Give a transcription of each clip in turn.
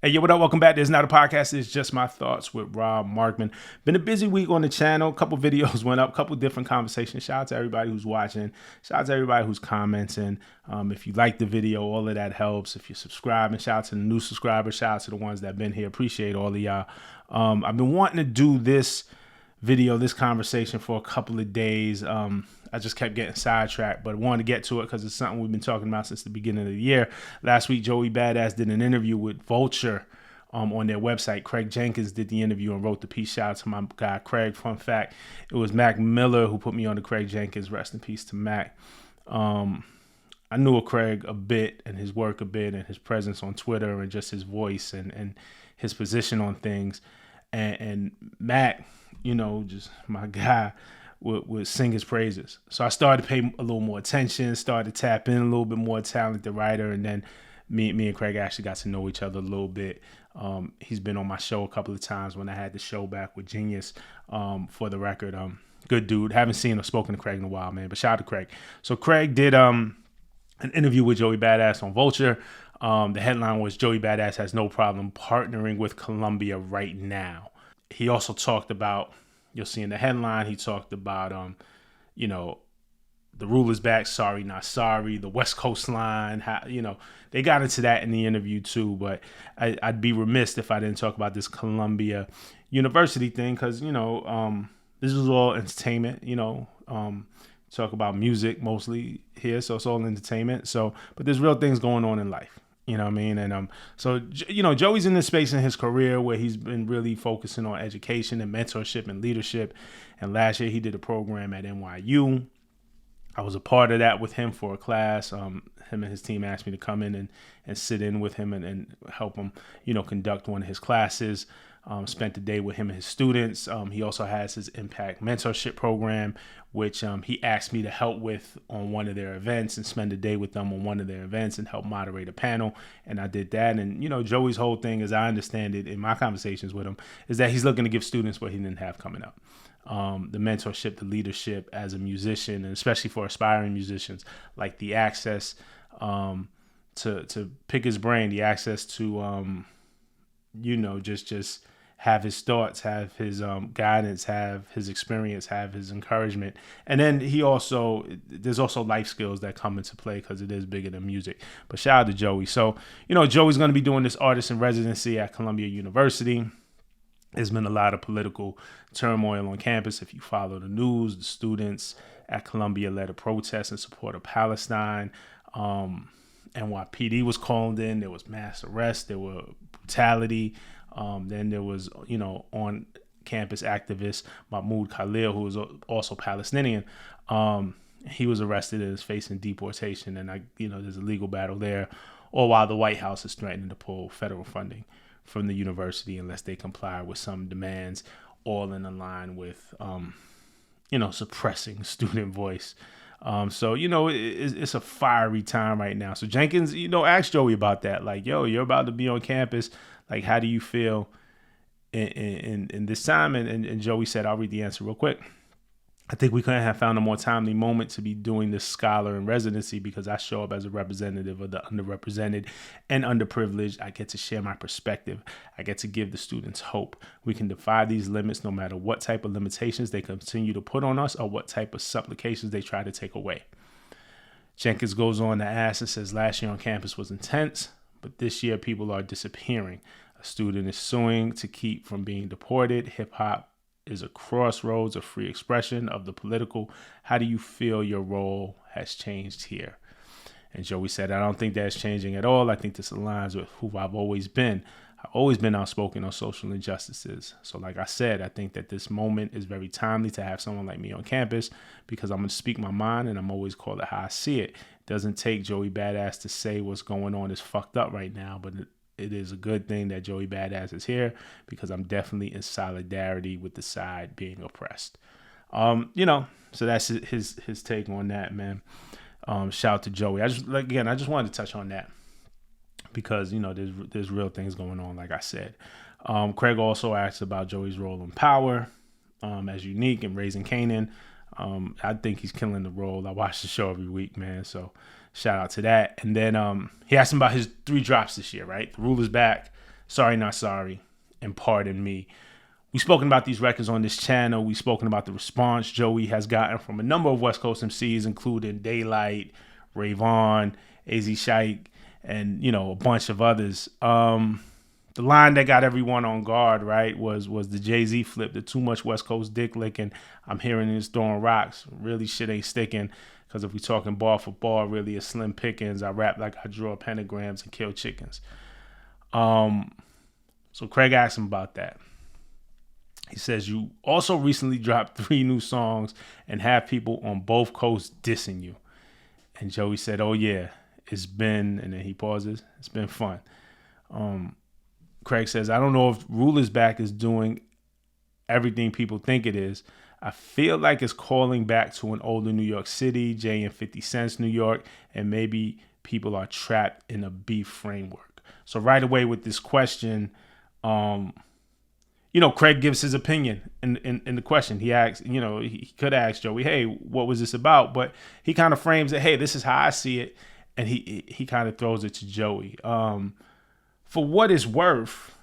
Hey, yo, what up? Welcome back. This is not a podcast. It's just my thoughts with Rob Markman. Been a busy week on the channel. A couple videos went up, a couple different conversations. Shout out to everybody who's watching. Shout out to everybody who's commenting. If you like the video, all of that helps. If you're subscribing, shout out to the new subscribers. Shout out to the ones that have been here. Appreciate all of y'all. I've been wanting to do this video, this conversation for a couple of days. I just kept getting sidetracked, but I wanted to get to it because it's something we've been talking about since the beginning of the year. Last week, Joey Bada did an interview with Vulture on their website. Craig Jenkins did the interview and wrote the piece. Shout out to my guy, Craig. Fun fact, it was Mac Miller who put me on to Craig Jenkins. Rest in peace to Mac. I knew of Craig a bit and his work a bit and his presence on Twitter and just his voice and his position on things. And Mac, just my guy, would sing his praises. So I started to pay a little more attention, started to tap in a little bit more, talented writer, and then me and Craig actually got to know each other a little bit. He's been on my show a couple of times when I had the show back with Genius. For the record, good dude. Haven't seen or spoken to Craig in a while, man, but shout out to Craig. So Craig did an interview with Joey Bada on Vulture. The headline was Joey Bada has no problem partnering with Columbia right now. He also talked about, you'll see in the headline, he talked about, the rule is back, sorry, not sorry, the West Coast line, they got into that in the interview too, but I'd be remiss if I didn't talk about this Columbia University thing because, this is all entertainment, talk about music mostly here, so it's all entertainment. So, but there's real things going on in life. You know what I mean? And Joey's in this space in his career where he's been really focusing on education and mentorship and leadership. And last year he did a program at NYU. I was a part of that with him for a class. Him and his team asked me to come in and sit in with him and help him, conduct one of his classes. Spent the day with him and his students. He also has his Impact Mentorship Program, which he asked me to help with on one of their events and spend a day with them on one of their events and help moderate a panel. And I did that. And, Joey's whole thing, as I understand it in my conversations with him, is that he's looking to give students what he didn't have coming up. The mentorship, the leadership as a musician, and especially for aspiring musicians, like the access to pick his brain, the access to, just have his thoughts, have his guidance, have his experience, have his encouragement. And then there's also life skills that come into play because it is bigger than music. But shout out to Joey. So, Joey's going to be doing this artist in residency at Columbia University. There's been a lot of political turmoil on campus. If you follow the news, the students at Columbia led a protest in support of Palestine. NYPD was called in. There was mass arrests. There were brutality. Then there was, on campus activist Mahmoud Khalil, who was also Palestinian. He was arrested and is facing deportation. And, there's a legal battle there. All while the White House is threatening to pull federal funding from the university unless they comply with some demands, all in line with, suppressing student voice. So, it's a fiery time right now. So Jenkins, asked Joey about that. Like, yo, you're about to be on campus. Like, how do you feel in this time? And Joey said, I'll read the answer real quick. I think we couldn't have found a more timely moment to be doing this scholar in residency because I show up as a representative of the underrepresented and underprivileged. I get to share my perspective. I get to give the students hope. We can defy these limits no matter what type of limitations they continue to put on us or what type of supplications they try to take away. Jenkins goes on to ask and says, last year on campus was intense, but this year people are disappearing. A student is suing to keep from being deported. Hip hop is a crossroads of free expression of the political. How do you feel your role has changed here? And Joey said, I don't think that's changing at all. I think this aligns with who I've always been. I've always been outspoken on social injustices. So like I said, I think that this moment is very timely to have someone like me on campus because I'm going to speak my mind and I'm always call it how I see it. It doesn't take Joey Bada to say what's going on is fucked up right now, but it is a good thing that Joey Bada is here because I'm definitely in solidarity with the side being oppressed. So that's his take on that, man. Shout out to Joey. I just wanted to touch on that because, there's real things going on, like I said. Craig also asked about Joey's role in Power as unique in Raising Kanan. I think he's killing the role. I watch the show every week, man. So shout out to that. And then he asked him about his 3 drops this year, right? The Rule is Back, Sorry Not Sorry, and Pardon Me. We've spoken about these records on this channel. We've spoken about the response Joey has gotten from a number of West Coast MCs, including Daylyt, Ray Vaughn, AZ Shike, and, you know, a bunch of others. The line that got everyone on guard, right, was the Jay-Z flip, the too much West Coast dick licking. I'm hearing this throwing rocks. Really shit ain't sticking. Because if we talking bar for bar, really a slim pickings. I rap like I draw pentagrams and kill chickens. So Craig asked him about that. He says, you also recently dropped 3 new songs and have people on both coasts dissing you. And Joey said, oh yeah, it's been, and then he pauses, it's been fun. Craig says, I don't know if Ruler's Back is doing everything people think it is. I feel like it's calling back to an older New York City, Jay and 50 Cent's New York, and maybe people are trapped in a beef framework. So right away with this question, you know, Craig gives his opinion in the question. He asks, you know, he could ask Joey, hey, what was this about? But he kind of frames it, hey, this is how I see it. And he kind of throws it to Joey. For what it's worth,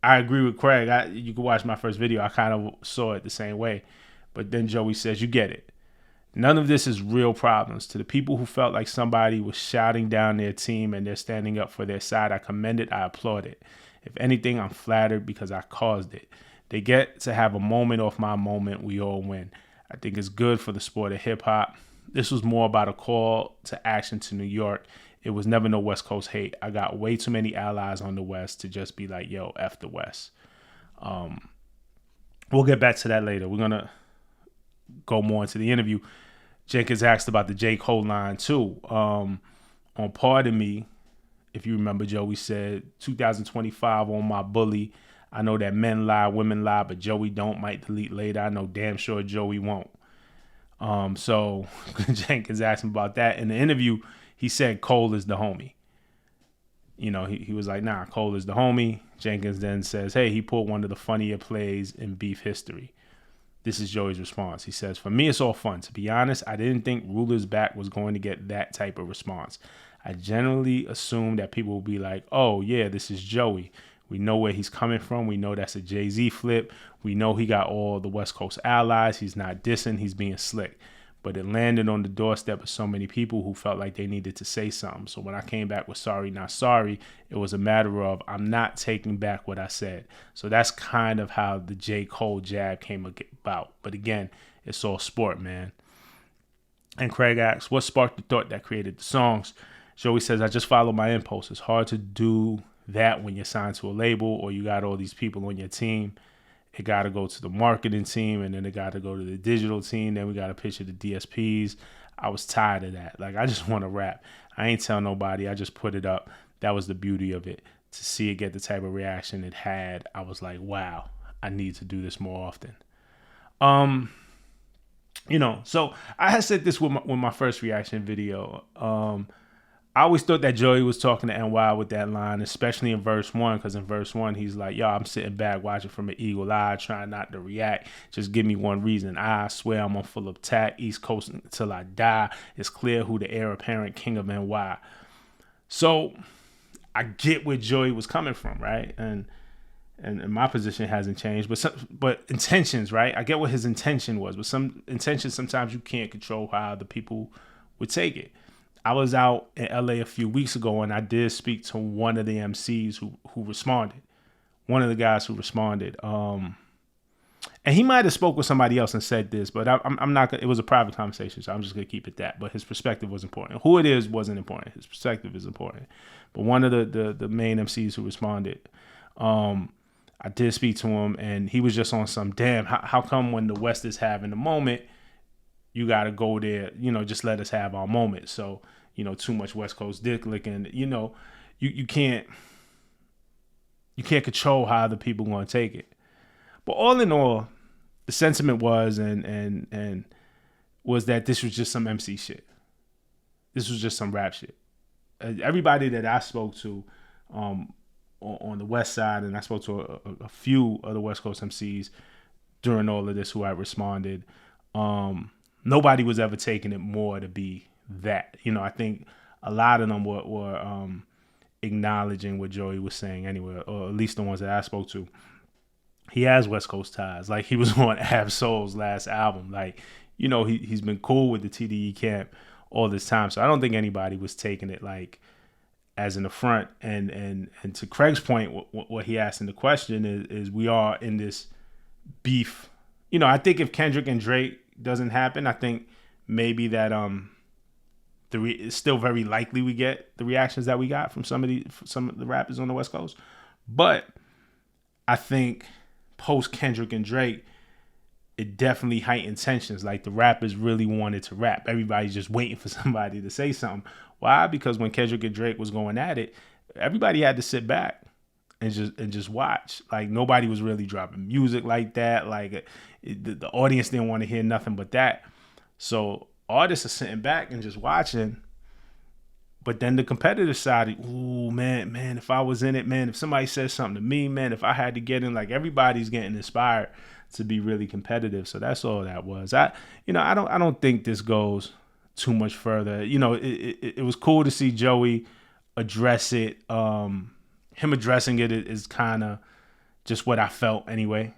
I agree with Craig. You can watch my first video. I kind of saw it the same way. But then Joey says, you get it. None of this is real problems. To the people who felt like somebody was shouting down their team and they're standing up for their side, I commend it. I applaud it. If anything, I'm flattered because I caused it. They get to have a moment off my moment. We all win. I think it's good for the sport of hip hop. This was more about a call to action to New York. It was never no West Coast hate. I got way too many allies on the West to just be like, yo, F the West. We'll get back to that later. We're going to go more into the interview. Jenkins asked about the J. Cole line too. On Pardon Me, if you remember, Joey said, 2025 on my bully. I know that men lie, women lie, but Joey don't. Might delete later. I know damn sure Joey won't. So Jenkins asked him about that. In the interview, he said Cole is the homie. You know, he was like, nah, Cole is the homie. Jenkins then says, hey, he pulled one of the funnier plays in beef history. This is Joey's response. He says, for me, it's all fun. To be honest, I didn't think Ruler's Back was going to get that type of response. I generally assume that people will be like, oh, yeah, this is Joey. We know where he's coming from. We know that's a Jay-Z flip. We know he got all the West Coast allies. He's not dissing. He's being slick. But it landed on the doorstep of so many people who felt like they needed to say something. So when I came back with Sorry Not Sorry, it was a matter of I'm not taking back what I said. So that's kind of how the J. Cole jab came about. But again, it's all sport, man. And Craig asks, what sparked the thought that created the songs? Joey says, I just follow my impulse. It's hard to do that when you're signed to a label or you got all these people on your team. It got to go to the marketing team, and then it got to go to the digital team. Then we got to pitch it to DSPs. I was tired of that. Like, I just want to rap. I ain't tell nobody. I just put it up. That was the beauty of it. To see it get the type of reaction it had, I was like, wow, I need to do this more often. You know, so I had said this with my first reaction video. I always thought that Joey was talking to NY with that line, especially in verse 1, because in verse 1, he's like, yo, I'm sitting back watching from an eagle eye, trying not to react. Just give me one reason. I swear I'm on full attack, East Coast until I die. It's clear who the heir apparent king of NY. So I get where Joey was coming from, right? And my position hasn't changed, but intentions, right? I get what his intention was, but some intentions, sometimes you can't control how the people would take it. I was out in LA a few weeks ago, and I did speak to one of the MCs who responded. One of the guys who responded. And he might have spoke with somebody else and said this, but I'm not gonna, it was a private conversation, so I'm just gonna keep it that. But his perspective was important. Who it is wasn't important. His perspective is important. But one of the main MCs who responded, I did speak to him, and he was just on some, damn, how come when the West is having a moment, you got to go there, you know, just let us have our moment. So, you know, too much West Coast dick licking, you know, you can't control how the people going to take it. But all in all, the sentiment was and was that this was just some MC shit. This was just some rap shit. Everybody that I spoke to on the West Side, and I spoke to a few of the West Coast MCs during all of this who had responded, nobody was ever taking it more to be that. You know, I think a lot of them were acknowledging what Joey was saying anyway, or at least the ones that I spoke to. He has West Coast ties. Like, he was on Ab Soul's last album. Like, you know, he's been cool with the TDE camp all this time. So I don't think anybody was taking it like as an affront. And to Craig's point, what he asked in the question is we are in this beef. You know, I think if Kendrick and Drake doesn't happen, I think maybe that it's still very likely we get the reactions that we got from some of the rappers on the West Coast. But I think post Kendrick and Drake, it definitely heightened tensions. Like, the rappers really wanted to rap. Everybody's just waiting for somebody to say something. Why? Because when Kendrick and Drake was going at it, everybody had to sit back and just watch. Like, nobody was really dropping music like that. Like, the audience didn't want to hear nothing but that. So artists are sitting back and just watching. But then the competitive side, ooh, man, if I was in it, man, if somebody says something to me, man, if I had to get in, like, everybody's getting inspired to be really competitive. So that's all that was. I don't think this goes too much further. You know, it was cool to see Joey address it. Him addressing it is kind of just what I felt anyway,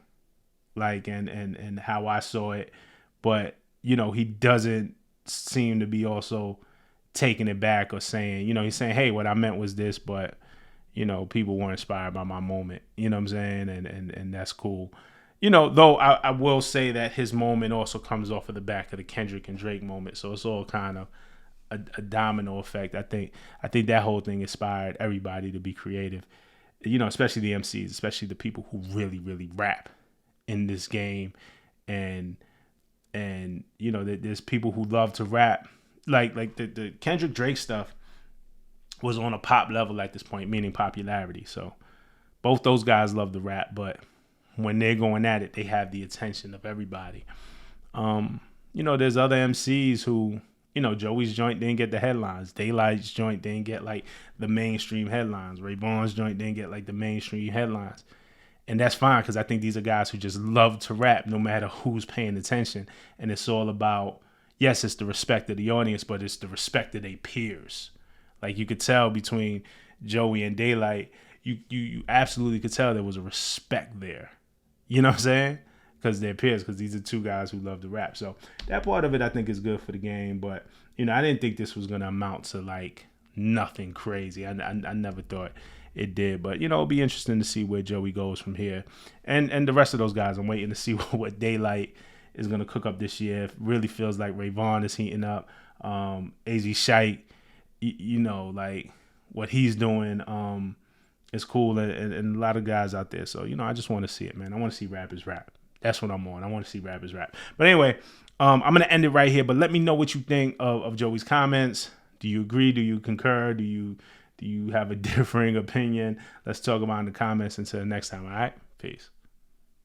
like, and how I saw it. But, you know, he doesn't seem to be also taking it back or saying, you know, he's saying, hey, what I meant was this, but, you know, people were inspired by my moment. You know what I'm saying? And that's cool. You know, though I will say that his moment also comes off of the back of the Kendrick and Drake moment. So it's all kind of a domino effect. I think that whole thing inspired everybody to be creative, you know, especially the MCs, especially the people who really, really rap in this game. And you know, there's people who love to rap. Like the Kendrick Drake stuff was on a pop level at this point, meaning popularity. So both those guys love to rap, but when they're going at it, they have the attention of everybody. You know, there's other MCs who, you know, Joey's joint didn't get the headlines. Daylyt's joint didn't get like the mainstream headlines. Ray Vaughn's joint didn't get like the mainstream headlines. And that's fine, because I think these are guys who just love to rap no matter who's paying attention. And it's all about, yes, it's the respect of the audience, but it's the respect of their peers. Like, you could tell between Joey and Daylyt, you absolutely could tell there was a respect there. You know what I'm saying? Because they're peers, because these are two guys who love to rap. So that part of it, I think, is good for the game. But, you know, I didn't think this was going to amount to, like, nothing crazy. I never thought it did. But, you know, it'll be interesting to see where Joey goes from here. And the rest of those guys, I'm waiting to see what Daylyt is going to cook up this year. It really feels like Ray Vaughn is heating up. AZ Shite, you know, like, what he's doing is cool. And a lot of guys out there. So, you know, I just want to see it, man. I want to see rappers rap. That's what I'm on. I want to see rappers rap. But anyway, I'm going to end it right here. But let me know what you think of Joey's comments. Do you agree? Do you concur? Do you have a differing opinion? Let's talk about it in the comments. Until next time, all right? Peace.